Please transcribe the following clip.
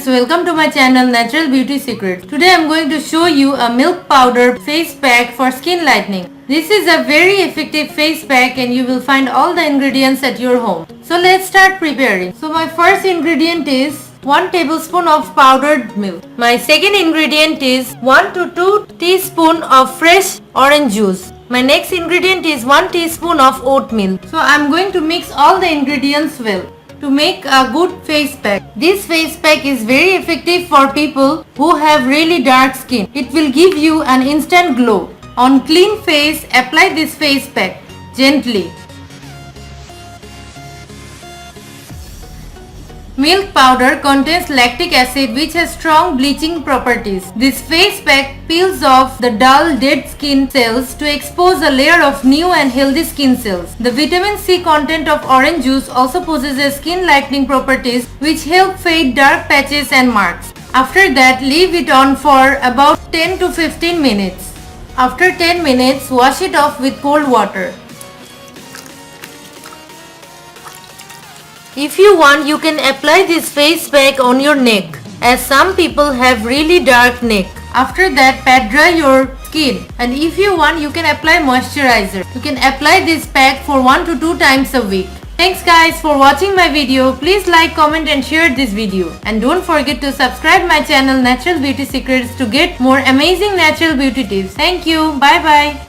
friends, welcome to my channel Natural Beauty Secrets. Today I am going to show you a milk powder face pack for skin lightening. This is a very effective face pack and you will find all the ingredients at your home. So let's start preparing. So my first ingredient is 1 tablespoon of powdered milk. My second ingredient is 1 to 2 teaspoon of fresh orange juice. My next ingredient is 1 teaspoon of oatmeal. So I am going to mix all the ingredients well to make a good face pack. This face pack is very effective for people who have really dark skin. It will give you an instant glow. On clean face, apply this face pack gently. Milk powder contains lactic acid which has strong bleaching properties. This face pack peels off the dull dead skin cells to expose a layer of new and healthy skin cells. The vitamin C content of orange juice also possesses skin lightening properties which help fade dark patches and marks. After that, leave it on for about 10 to 15 minutes. After 10 minutes, wash it off with cold water. If you want, you can apply this face pack on your neck, as some people have really dark neck. After that, pat dry your skin, and if you want, you can apply moisturizer. You can apply this pack for 1 to 2 times a week. Thanks guys for watching my video. Please like, comment and share this video. And don't forget to subscribe my channel Natural Beauty Secrets to get more amazing natural beauty tips. Thank you. Bye bye.